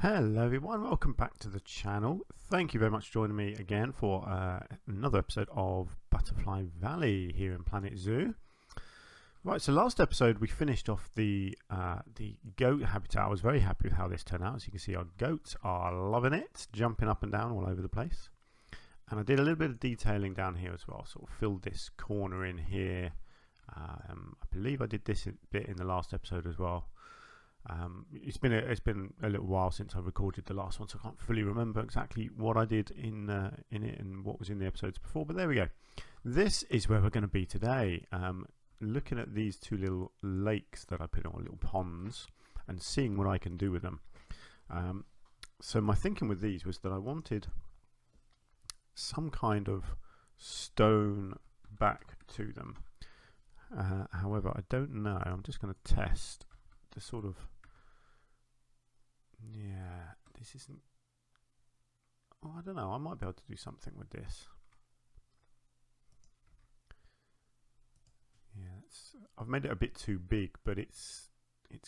Hello everyone, welcome back to the channel. Thank you very much for joining me again for another episode of Butterfly Valley here in Planet Zoo. Right, so last episode we finished off the goat habitat. I was very happy with how this turned out. As you can see, our goats are loving it, jumping up and down all over the place. And I did a little bit of detailing down here as well, sort of filled this corner in here. I believe I did this bit in the last episode as well. It's been a little while since I recorded the last one, so I can't fully remember exactly what I did in it and what was in the episodes before. But there we go. This is where we're going to be today. Looking at these two little lakes that I put on, little ponds, and seeing what I can do with them. So my thinking with these was that I wanted some kind of stone back to them. However, I don't know. I'm just going to test the sort of, yeah, this isn't, oh, I don't know, I might be able to do something with this. Yeah, I've made it a bit too big, but it's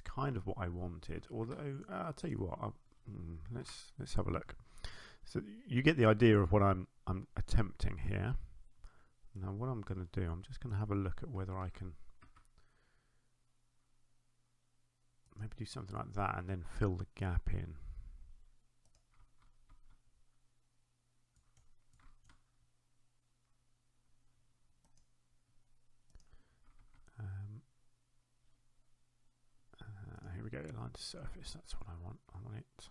kind of what I wanted. Although I'll tell you what, let's have a look. So you get the idea of what I'm attempting here. Now what I'm going to do, I'm just going to have a look at whether I can maybe do something like that and then fill the gap in. Here we go, line to surface, that's what I want. I want it.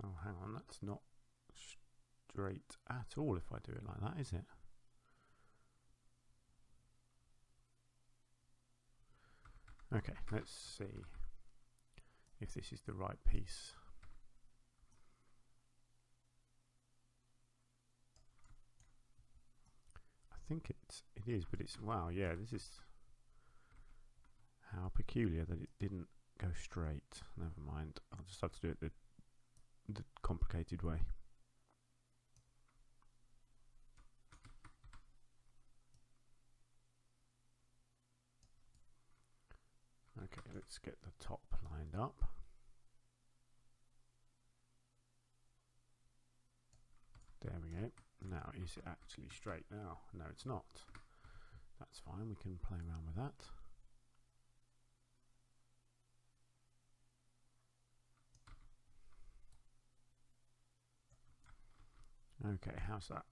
Oh, hang on, that's not straight at all if I do it like that, is it? Okay, let's see if this is the right piece. I think it is, but it's, wow, yeah, this is how peculiar that it didn't go straight. Never mind, I'll just have to do it the complicated way. Okay, let's get the top lined up. There we go. Now, is it actually straight now? No, it's not. That's fine, we can play around with that. Okay, how's that?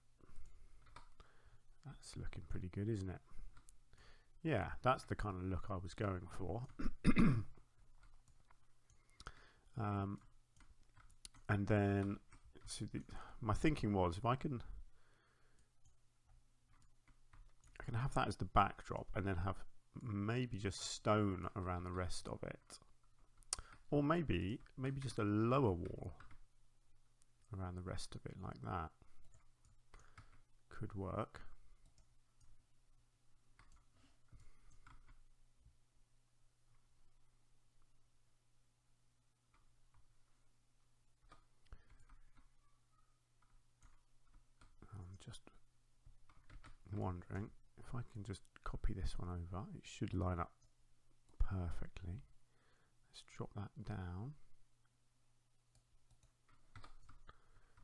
That's looking pretty good, isn't it? Yeah, that's the kind of look I was going for. And then so my thinking was, if I can have that as the backdrop and then have maybe just stone around the rest of it, or maybe just a lower wall around the rest of it like that could work. Just wondering if I can just copy this one over. It should line up perfectly. Let's drop that down.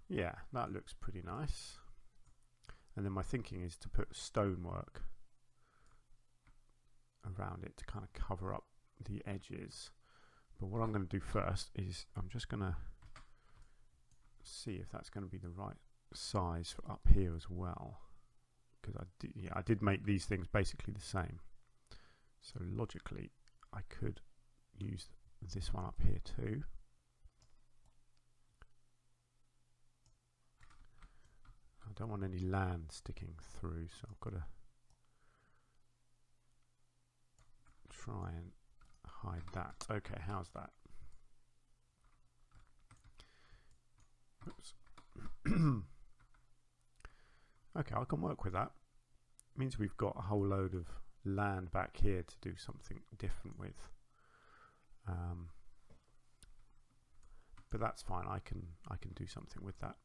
Yeah, that looks pretty nice. And then my thinking is to put stonework around it to kind of cover up the edges. But what I'm going to do first is I'm just going to see if that's going to be the right size for up here as well, because I did make these things basically the same, so logically I could use this one up here too. I don't want any land sticking through, so I've got to try and hide that. Okay, how's that? Oops. Okay, I can work with that. It means we've got a whole load of land back here to do something different with. But that's fine. I can do something with that.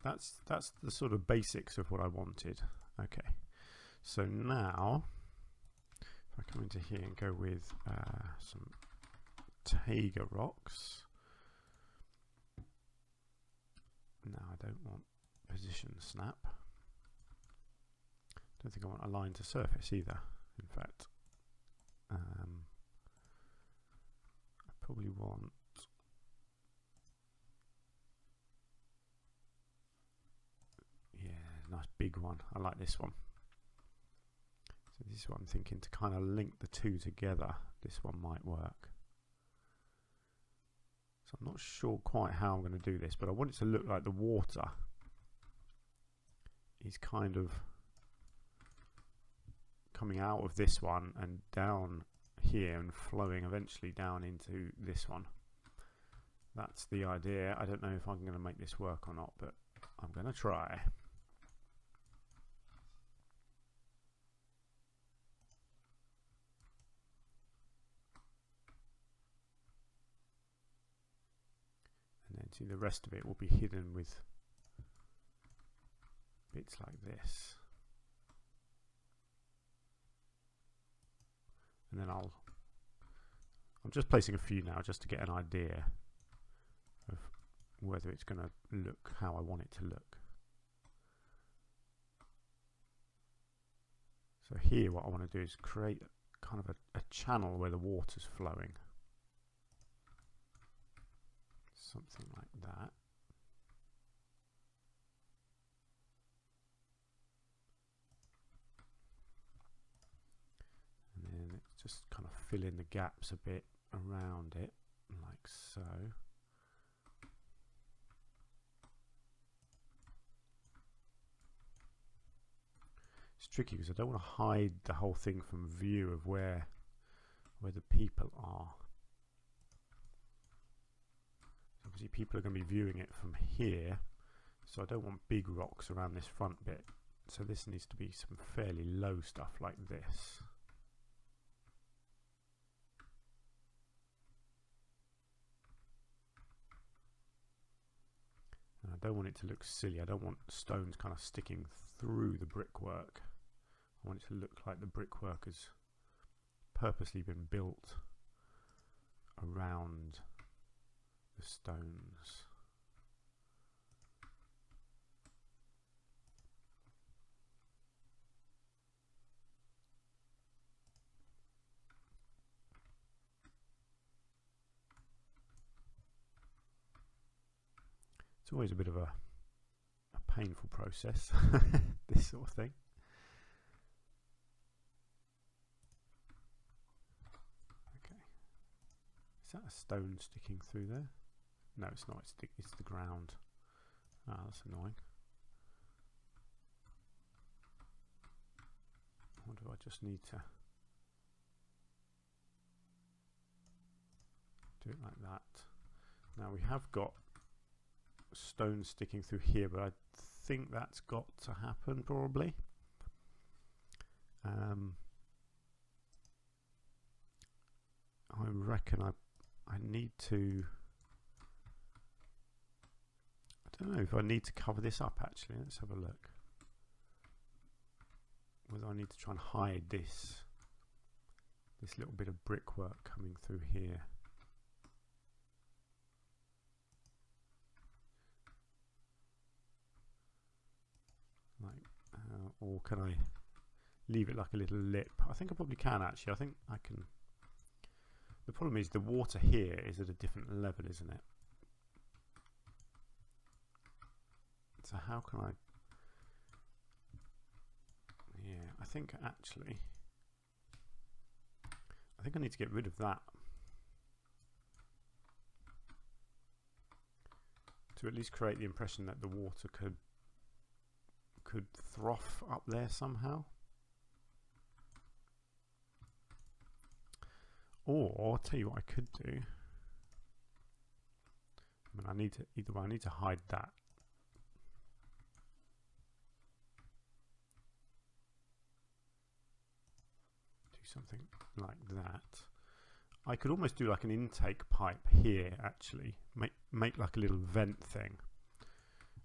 That's the sort of basics of what I wanted. Okay, so now if I come into here and go with some Taiga rocks. Now I don't want position snap. Don't think I want align to surface either, in fact. I probably want nice big one. I like this one. So this is what I'm thinking, to kind of link the two together. This one might work. So I'm not sure quite how I'm going to do this, but I want it to look like the water is kind of coming out of this one and down here and flowing eventually down into this one. That's the idea. I don't know if I'm going to make this work or not, but I'm going to try. And then see, the rest of it will be hidden with bits like this. And then I'm just placing a few now just to get an idea of whether it's going to look how I want it to look. So here what I want to do is create kind of a channel where the water's flowing. Something like that. And then just kind of fill in the gaps a bit around it, like so. It's tricky because I don't want to hide the whole thing from view of where the people are. Obviously people are going to be viewing it from here, so I don't want big rocks around this front bit. So this needs to be some fairly low stuff like this. And I don't want it to look silly. I don't want stones kind of sticking through the brickwork. I want it to look like the brickwork has purposely been built around the stones. It's always a bit of a painful process, this sort of thing. Okay, is that a stone sticking through there? No, it's not. It's the ground. Ah, that's annoying. Or do I just need to do it like that? Now we have got stone sticking through here, but I think that's got to happen probably. I reckon I need to, I don't know if I need to cover this up actually. Let's have a look. Whether I need to try and hide this little bit of brickwork coming through here. Or can I leave it like a little lip? I think I probably can actually. I think I can. The problem is the water here is at a different level, isn't it? So how can I? Yeah, I think actually, I think I need to get rid of that to at least create the impression that the water could froth up there somehow. Or I'll tell you what I could do. I mean, I need to either way, I need to hide that. Do something like that. I could almost do like an intake pipe here actually. Make like a little vent thing.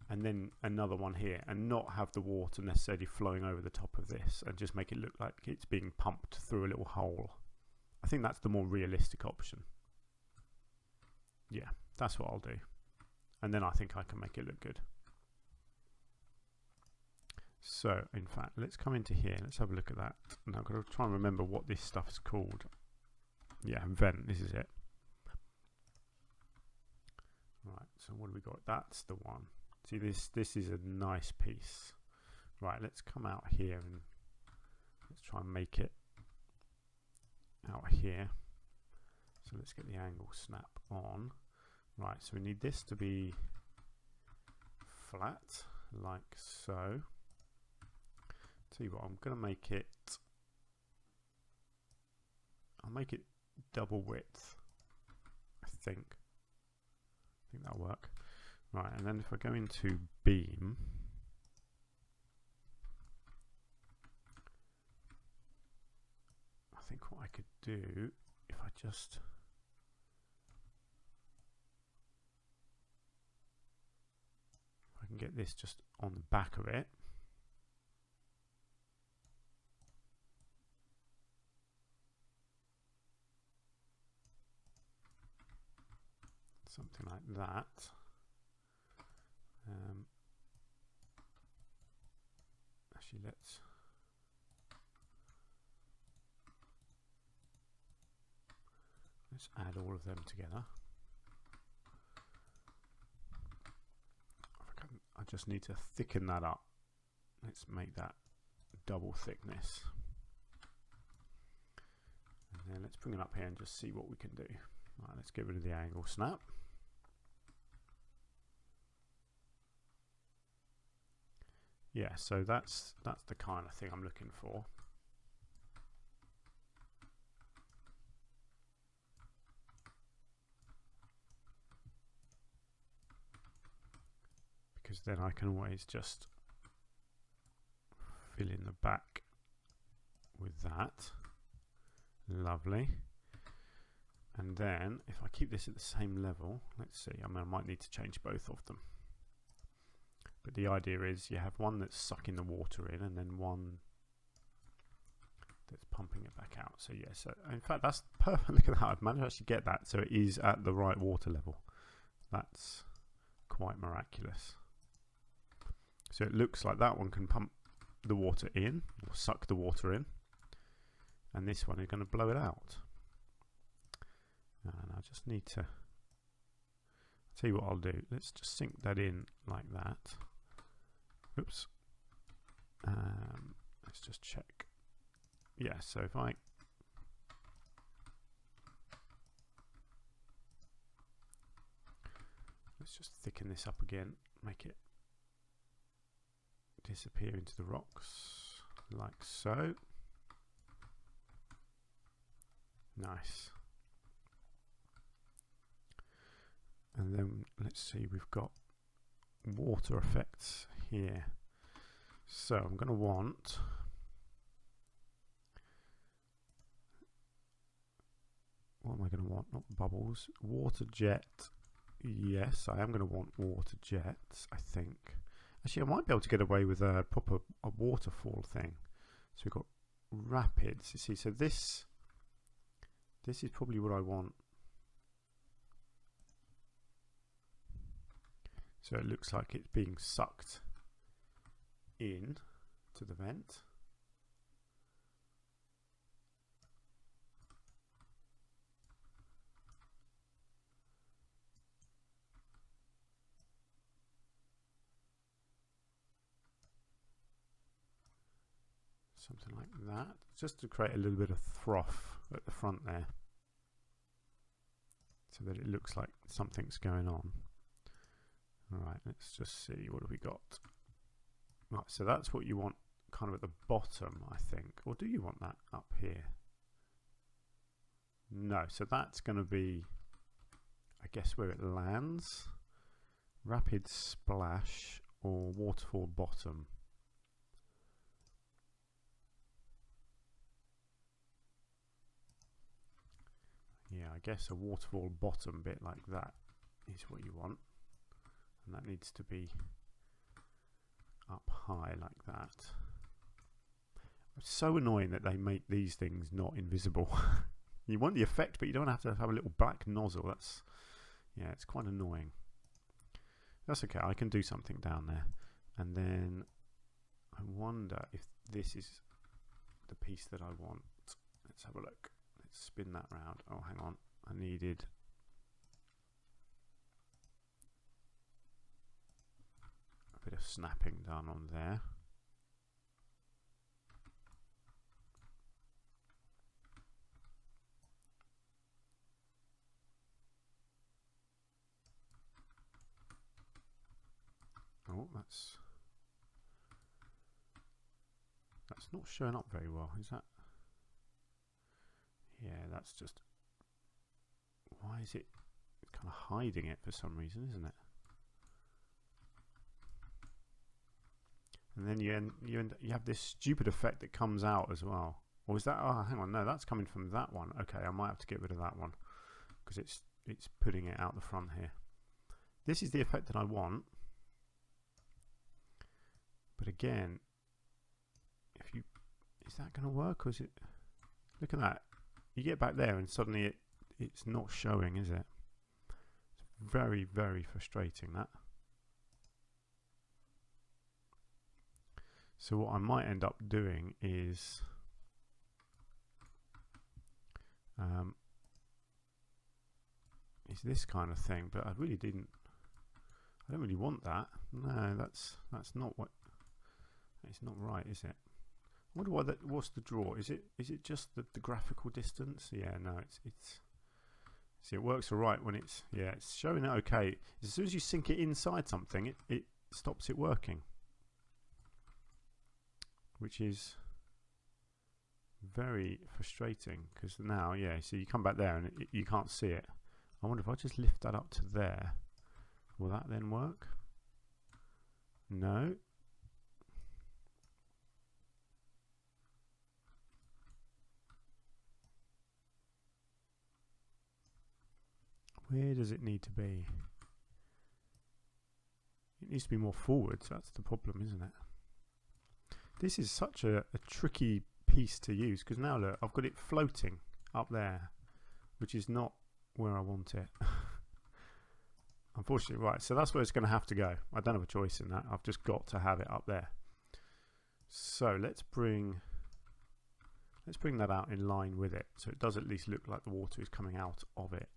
and then another one here, and not have the water necessarily flowing over the top of this, and just make it look like it's being pumped through a little hole. I think that's the more realistic option. Yeah, that's what I'll do. And then I think I can make it look good. So, in fact, let's come into here. Let's have a look at that. Now, I've got to try and remember what this stuff is called. Yeah, vent. This is it. Right, so what do we got? That's the one. See, this is a nice piece. Right, let's come out here and let's try and make it out here. So let's get the angle snap on. Right, so we need this to be flat, like so. Tell you what, I'm going to make it, I'll make it double width, I think that'll work. Right, and then if I go into beam, I think what I could do, if I just, if I can get this just on the back of it, something like that. Actually, let's add all of them together. I just need to thicken that up. Let's make that double thickness. And then let's bring it up here and just see what we can do. Right, let's get rid of the angle snap. Yeah, so that's the kind of thing I'm looking for. Because then I can always just fill in the back with that. Lovely. And then if I keep this at the same level, let's see, I mean, I might need to change both of them. But the idea is you have one that's sucking the water in and then one that's pumping it back out. So yeah, so in fact that's perfect. Look at that, I've managed to actually get that so it is at the right water level. That's quite miraculous. So it looks like that one can pump the water in or suck the water in, and this one is going to blow it out. And I just need to, I'll tell you what I'll do, let's just sink that in like that. Oops. Let's just check. Yeah, so if I let's just thicken this up again, make it disappear into the rocks like so. Nice. And then let's see, we've got water effects here. So I'm going to want what am I going to want? Not bubbles. Water jet. Yes, I am going to want water jets, I think. Actually, I might be able to get away with a proper waterfall thing. So we've got rapids. You see, so this is probably what I want. So it looks like it's being sucked in to the vent. Something like that, just to create a little bit of froth at the front there, so that it looks like something's going on. Alright, let's just see, what have we got? Right, so that's what you want kind of at the bottom, I think. Or do you want that up here? No, so that's going to be, I guess, where it lands. Rapid splash or waterfall bottom. Yeah, I guess a waterfall bottom bit like that is what you want. And that needs to be high like that. It's so annoying that they make these things not invisible. You want the effect, but you don't have to have a little black nozzle. That's, yeah, it's quite annoying. That's okay, I can do something down there. And then I wonder if this is the piece that I want. Let's have a look. Let's spin that round. Oh, hang on. I needed a bit of snapping done on there. Oh, that's not showing up very well, is that? Yeah, that's just, why is it kind of hiding it for some reason, isn't it? And then you have this stupid effect that comes out as well. Or is that, oh, hang on, no, that's coming from that one. Okay, I might have to get rid of that one because it's putting it out the front here. This is the effect that I want. But again, is that going to work, or is it? Look at that. You get back there and suddenly it's not showing, is it? It's very, very frustrating, that. So what I might end up doing is this kind of thing, but I don't really want that. No, that's not what. It's not right, is it? I wonder what's the draw? Is it just the graphical distance? Yeah, no, it's see, it works all right when it's showing it okay. As soon as you sink it inside something, it stops it working, which is very frustrating because now, yeah, so you come back there and you can't see it. I wonder if I just lift that up to there, will that then work? No. Where does it need to be? It needs to be more forwards. That's the problem, isn't it? This is such a tricky piece to use because now look, I've got it floating up there, which is not where I want it. Unfortunately, right, so that's where it's going to have to go. I don't have a choice in that. I've just got to have it up there. So let's bring that out in line with it, so it does at least look like the water is coming out of it.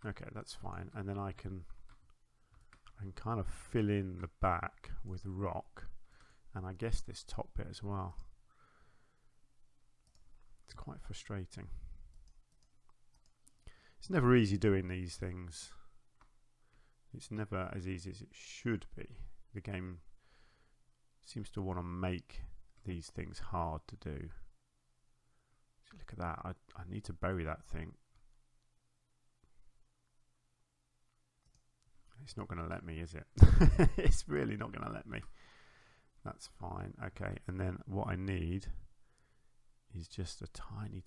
Okay, that's fine, and then I can kind of fill in the back with rock, and I guess this top bit as well. It's quite frustrating. It's never easy doing these things. It's never as easy as it should be. The game seems to want to make these things hard to do. So look at that. I need to bury that thing. It's not going to let me, is it? It's really not going to let me. That's fine. Okay, and then what I need is just a tiny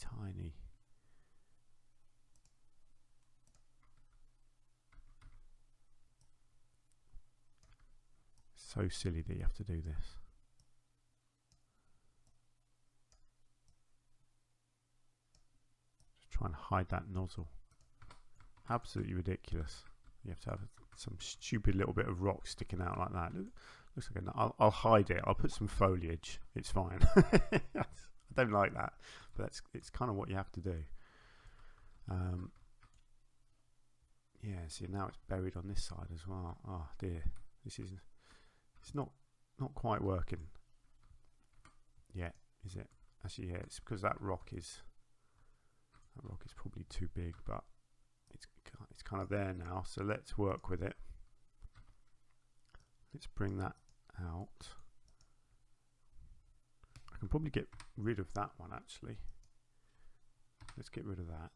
so silly that you have to do this. Just try and hide that nozzle. Absolutely ridiculous. You have to have some stupid little bit of rock sticking out like that. Looks like I'll hide it. I'll put some foliage. It's fine. I don't like that, but it's kind of what you have to do. Yeah, see, now it's buried on this side as well. Oh dear, it's not quite working yet, is it? Actually, yeah, it's because that rock is probably too big, but it's kind of there now. So let's work with it. Let's bring that out. I can probably get rid of that one actually. Let's get rid of that.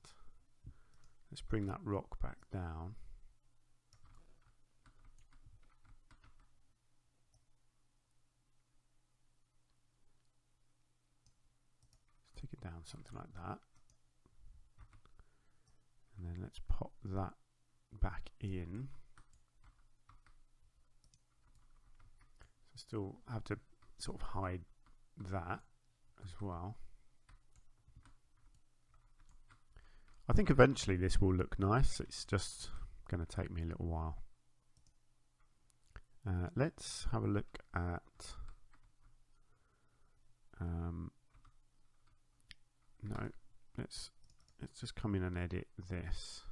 Let's bring that rock back down. Let's take it down something like that. And then let's pop that back in. So still have to sort of hide that as well. I think eventually this will look nice. It's just going to take me a little while. Let's have a look at no, let's just come in and edit this.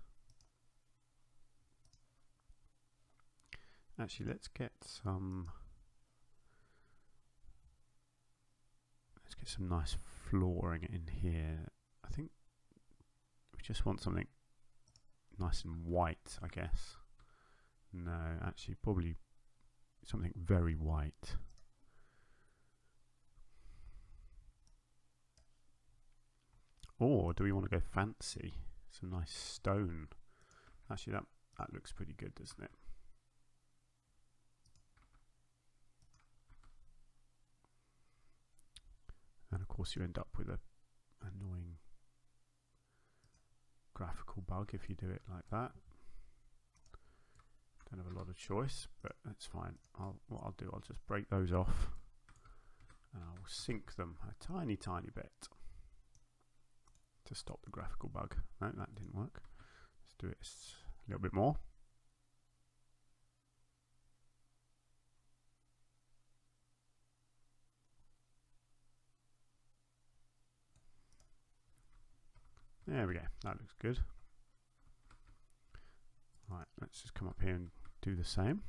Actually, let's get some nice flooring in here. I think we just want something nice and white, I guess. No, actually probably something very white. Or do we want to go fancy? Some nice stone. Actually, that looks pretty good, doesn't it? And of course you end up with a annoying graphical bug if you do it like that. Don't have a lot of choice, but that's fine. What I'll do, I'll just break those off and I'll sync them a tiny bit to stop the graphical bug. No, that didn't work. Let's do it a little bit more. There we go, that looks good. Right, let's just come up here and do the same.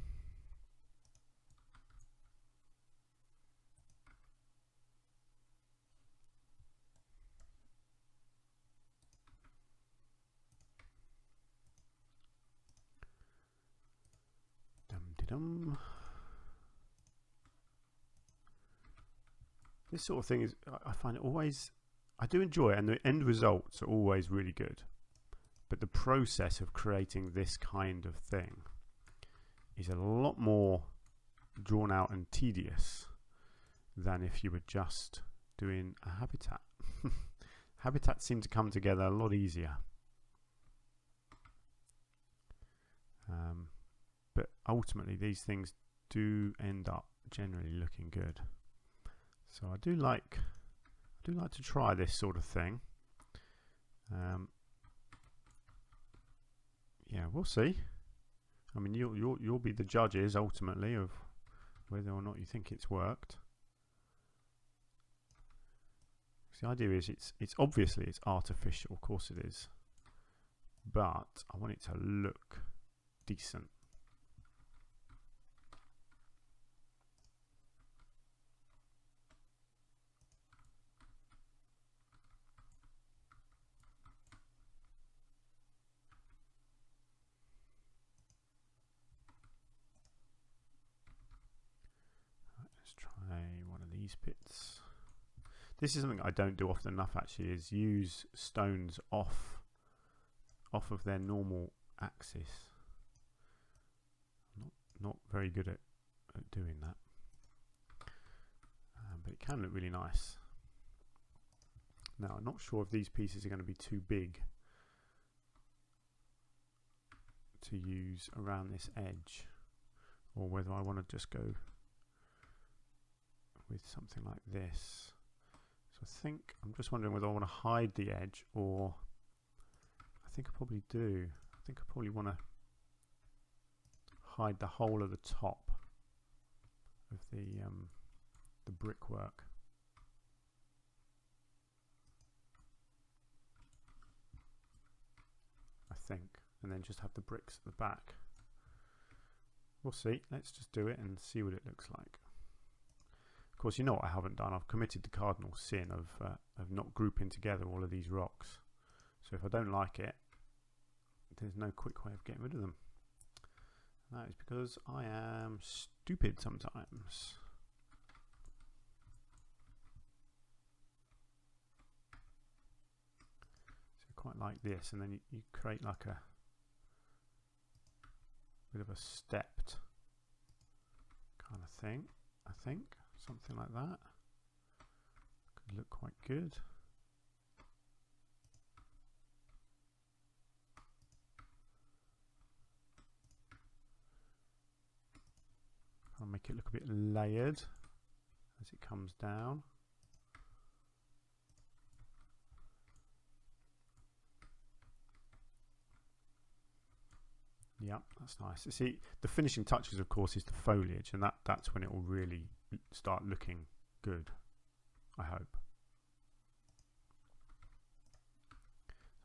Dum-de-dum. This sort of thing is, I find it always, I do enjoy it, and the end results are always really good. But the process of creating this kind of thing is a lot more drawn out and tedious than if you were just doing a habitat. Habitats seem to come together a lot easier. But ultimately these things do end up generally looking good. So I do like to try this sort of thing. Yeah, we'll see. I mean, you'll be the judges ultimately of whether or not you think it's worked. The idea is it's obviously it's artificial, of course it is, but I want it to look decent. Let's try one of these bits. This is something I don't do often enough actually, is use stones off of their normal axis. Not very good at doing that, but it can look really nice. Now I'm not sure if these pieces are going to be too big to use around this edge, or whether I want to just go with something like this. So I think I'm just wondering whether I want to hide the edge, or I think I probably do. I think I probably want to hide the whole of the top of the brickwork. I think, and then just have the bricks at the back. We'll see. Let's just do it and see what it looks like. Of course, you know what I haven't done? I've committed the cardinal sin of not grouping together all of these rocks. So if I don't like it, there's no quick way of getting rid of them. And that is because I am stupid sometimes. So quite like this, and then you create like a bit of a stepped kind of thing, I think. Something like that could look quite good. make it look a bit layered as it comes down. Yeah, that's nice. You see, the finishing touches, of course, is the foliage, and that's when it will really start looking good, I hope.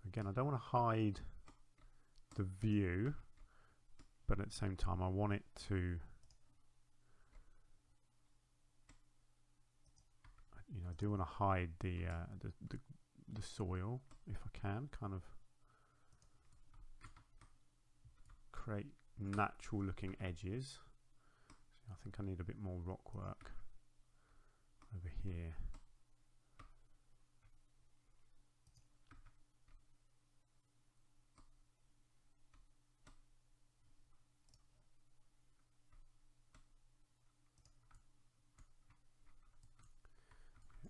Again, I don't want to hide the view, but at the same time I want it to, you know, I do want to hide the soil if I can, kind of create natural looking edges. So I think I need a bit more rock work over here.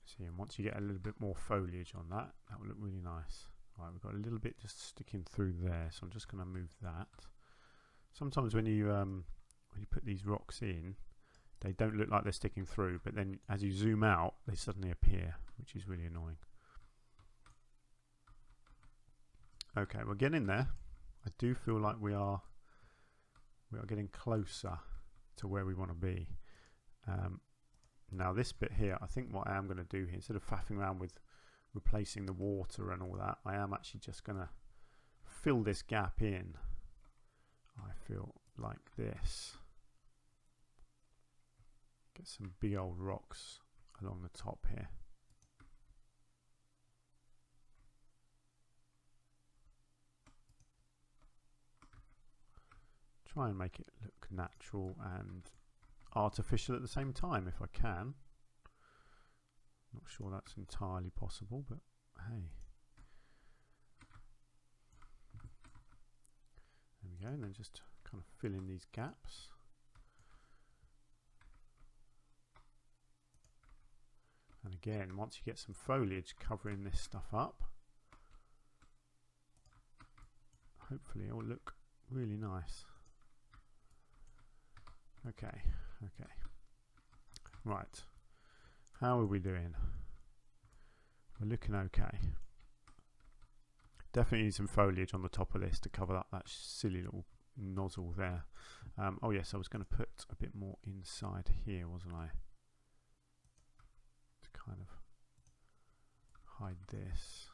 See, and once you get a little bit more foliage on that, that will look really nice. Right, we've got a little bit just sticking through there, so I'm just going to move that. Sometimes when you put these rocks in, they don't look like they're sticking through, but then as you zoom out, they suddenly appear, which is really annoying. Okay, we're getting there. I do feel like we are getting closer to where we want to be. Now this bit here, I think what I am going to do here, instead of faffing around with replacing the water and all that, I am actually just going to fill this gap in. I feel like this. Get some big old rocks along the top here. Try and make it look natural and artificial at the same time if I can. Not sure that's entirely possible, but hey. There we go, and then just kind of fill in these gaps. And again, once you get some foliage covering this stuff up, hopefully it will look really nice. Okay, okay. Right. How are we doing? We're looking okay. Definitely need some foliage on the top of this to cover up that silly little nozzle there. Oh yes, I was going to put a bit more inside here, wasn't I? To kind of hide this.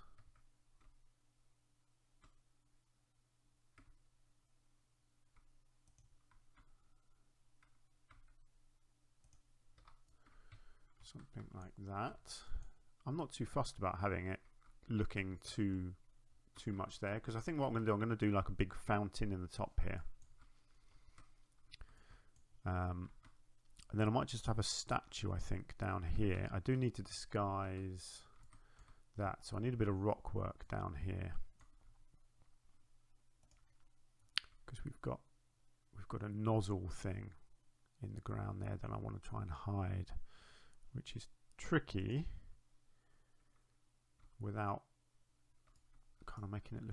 Something like that. I'm not too fussed about having it looking too much there, because I think what I'm going to do like a big fountain in the top here. And then I might just have a statue, I think, down here. I do need to disguise that, so I need a bit of rock work down here, because we've got a nozzle thing in the ground there that I want to try and hide, which is tricky without kind of making it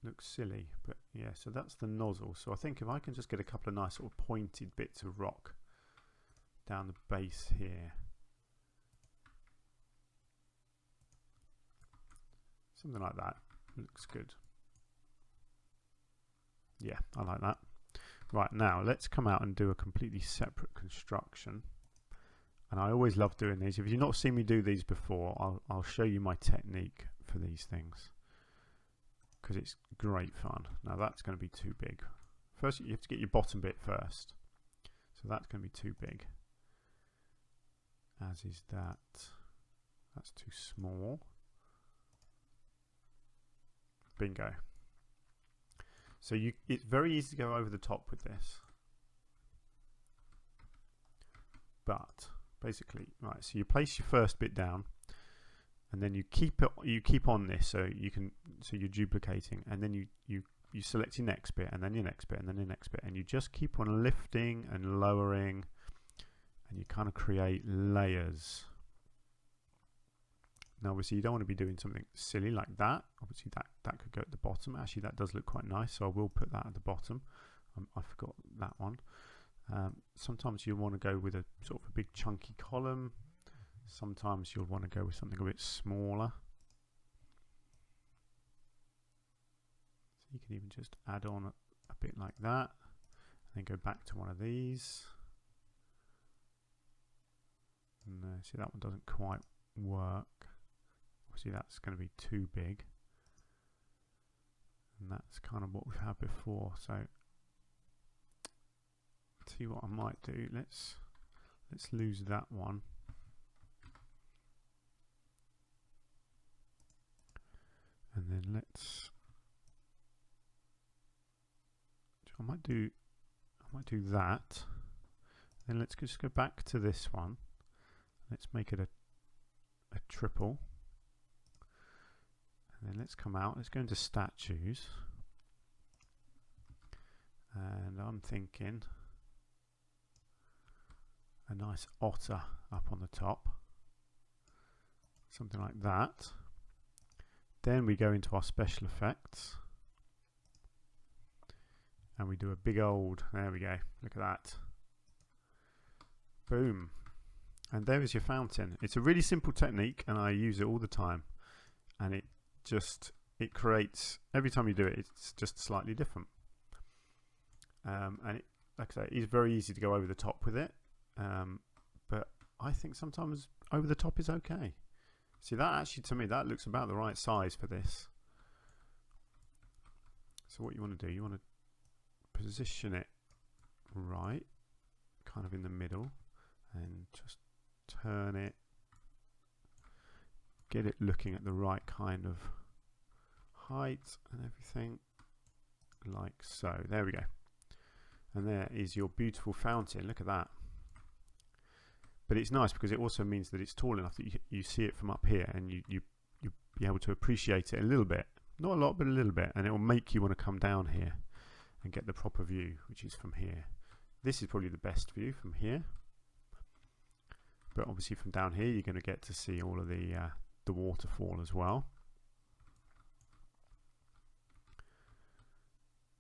look silly. But yeah, so that's the nozzle. So I think if I can just get a couple of nice sort of pointed bits of rock down the base here, something like that looks good. Yeah, I like that. Right, now let's come out and do a completely separate construction. And I always love doing these. If you've not seen me do these before, I'll show you my technique for these things, because it's great fun. Now that's going to be too big. First you have to get your bottom bit first. So that's going to be too big. As is that. That's too small. Bingo. So it's very easy to go over the top with this. But basically, right, so you place your first bit down, and then you keep on this, so you're duplicating, and then you select your next bit, and then your next bit, and then your next bit, and you just keep on lifting and lowering, and you kind of create layers. Now obviously you don't want to be doing something silly like that. Obviously that could go at the bottom. Actually that does look quite nice, so I will put that at the bottom. I forgot that one. Sometimes you want to go with a sort of a big chunky column. Sometimes you'll want to go with something a bit smaller. So you can even just add on a bit like that, and then go back to one of these. And see, that one doesn't quite work. See, that's going to be too big, and that's kind of what we've had before. So see what I might do. Let's lose that one. And then I might do that. Then let's just go back to this one. Let's make it a triple. And then let's come out. Let's go into statues. And I'm thinking a nice otter up on the top. Something like that. Then we go into our special effects. And we do a big old, there we go, look at that. Boom. And there is your fountain. It's a really simple technique and I use it all the time. And it creates, every time you do it, it's just slightly different. And like I say, it is very easy to go over the top with it. But I think sometimes over the top is okay. See, that actually, to me, that looks about the right size for this. So what you want to do, you want to position it right, kind of in the middle, and just turn it, get it looking at the right kind of height and everything, like so. There we go. And there is your beautiful fountain. Look at that. But it's nice because it also means that it's tall enough that you see it from up here, and you'll be able to appreciate it a little bit. Not a lot, but a little bit. And it will make you want to come down here and get the proper view, which is from here. This is probably the best view from here. But obviously from down here, you're going to get to see all of the waterfall as well.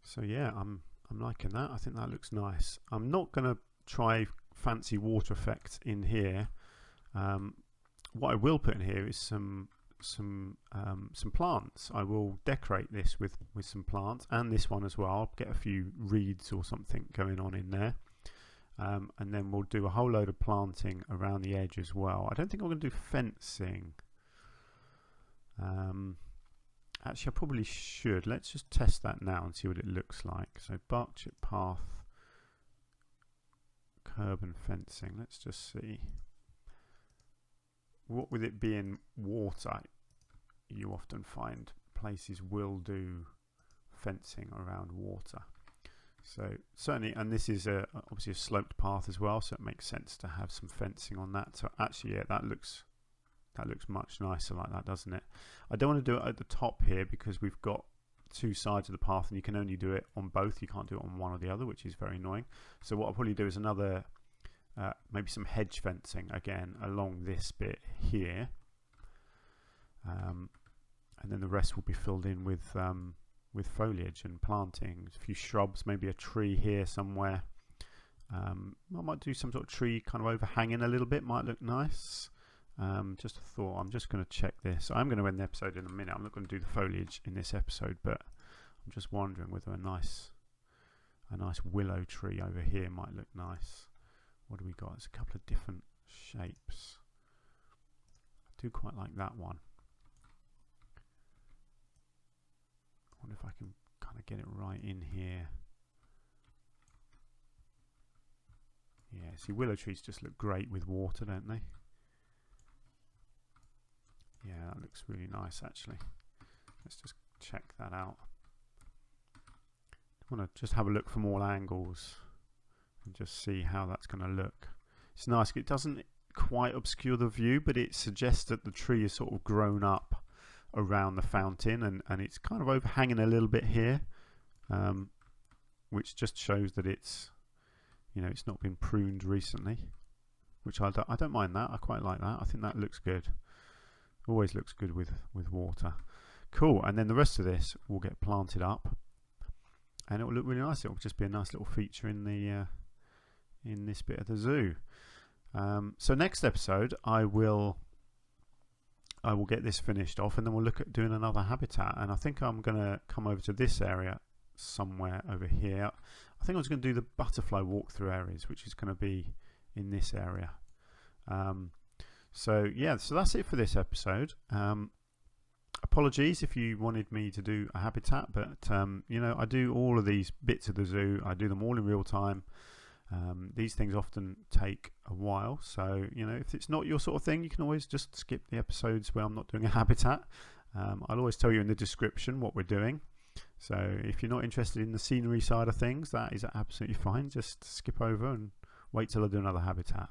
So yeah, I'm liking that. I think that looks nice. I'm not going to try fancy water effects in here. What I will put in here is some plants. I will decorate this with some plants, and this one as well. I'll get a few reeds or something going on in there, and then we'll do a whole load of planting around the edge as well. I don't think I'm going to do fencing. Actually, I probably should. Let's just test that now and see what it looks like. So bark chip path, curb and fencing. Let's just see. What with it being water, you often find places will do fencing around water. So certainly, and this is obviously a sloped path as well, so it makes sense to have some fencing on that. So actually, yeah, that looks much nicer like that, doesn't it? I don't want to do it at the top here because we've got two sides of the path and you can only do it on both. You can't do it on one or the other, which is very annoying. So what I'll probably do is another maybe some hedge fencing again along this bit here, and then the rest will be filled in with foliage and planting, a few shrubs, maybe a tree here somewhere. I might do some sort of tree kind of overhanging a little bit, might look nice. Just a thought. I'm just going to check this. I'm going to end the episode in a minute. I'm not going to do the foliage in this episode, but I'm just wondering whether a nice willow tree over here might look nice. What do we got? There's a couple of different shapes. I do quite like that one. I wonder if I can kind of get it right in here. Yeah, see, willow trees just look great with water, don't they? Yeah, that looks really nice actually. Let's just check that out. I want to just have a look from all angles and just see how that's going to look. It's nice. It doesn't quite obscure the view, but it suggests that the tree is sort of grown up around the fountain, and it's kind of overhanging a little bit here, which just shows that it's, you know, it's not been pruned recently, which I don't mind that. I quite like that. I think that looks good. Always looks good with water. Cool. And then the rest of this will get planted up, and it will look really nice. It will just be a nice little feature in the in this bit of the zoo. So next episode I will get this finished off, and then we'll look at doing another habitat. And I think I'm going to come over to this area somewhere over here. I think I was going to do the butterfly walkthrough areas, which is going to be in this area. So yeah, so that's it for this episode. Apologies if you wanted me to do a habitat, but you know, I do all of these bits of the zoo. I do them all in real time. These things often take a while, so you know, if it's not your sort of thing, you can always just skip the episodes where I'm not doing a habitat. I'll always tell you in the description what we're doing, so if you're not interested in the scenery side of things, that is absolutely fine. Just skip over and wait till I do another habitat.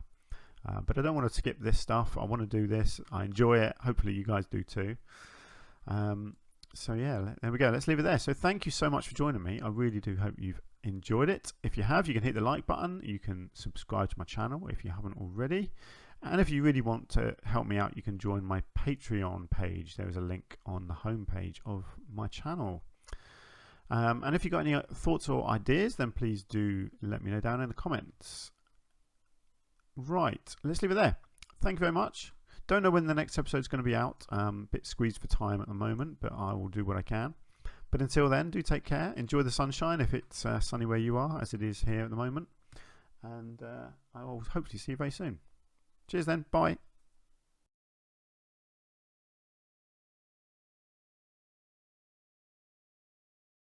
But I don't want to skip this stuff. I want to do this. I enjoy it. Hopefully you guys do too. So yeah, there we go. Let's leave it there. So thank you so much for joining me. I really do hope you've enjoyed it. If you have, you can hit the like button. You can subscribe to my channel if you haven't already. And if you really want to help me out, you can join my Patreon page. There is a link on the home page of my channel. And if you've got any thoughts or ideas, then please do let me know down in the comments. Right, let's leave it there. Thank you very much. Don't know when the next episode is going to be out. Bit squeezed for time at the moment, but I will do what I can. But until then, do take care. Enjoy the sunshine if it's sunny where you are, as it is here at the moment. And I will hopefully see you very soon. Cheers then. Bye.